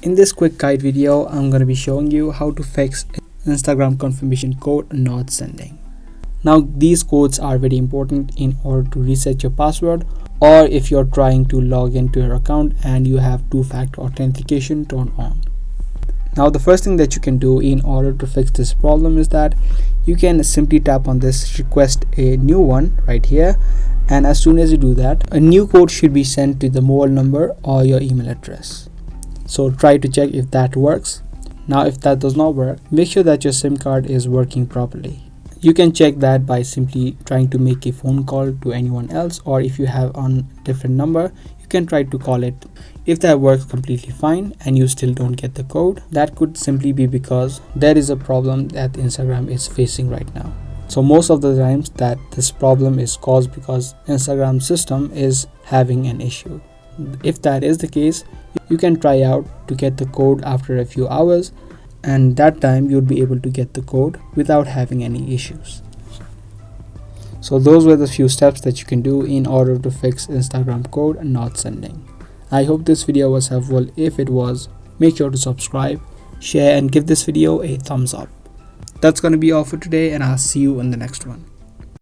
In this quick guide video, I'm going to be showing you how to fix Instagram confirmation code not sending. Now these codes are very important in order to reset your password, or if you're trying to log into your account and you have two-factor authentication turned on. Now the first thing that you can do in order to fix this problem is that you can simply tap on this request a new one right here, and as soon as you do that, a new code should be sent to the mobile number or your email address. So try to check if that works. Now if that does not work, make sure that your SIM card is working properly. You can check that by simply trying to make a phone call to anyone else, or if you have on different number, you can try to call it. If that works completely fine and you still don't get the code, that could simply be because there is a problem that Instagram is facing right now. So most of the times that this problem is caused because Instagram system is having an issue. If that is the case, you can try out to get the code after a few hours, and that time you'll be able to get the code without having any issues. So those were the few steps that you can do in order to fix Instagram code not sending. I hope this video was helpful. If it was, make sure to subscribe, share, and give this video a thumbs up. That's going to be all for today, and I'll see you in the next one.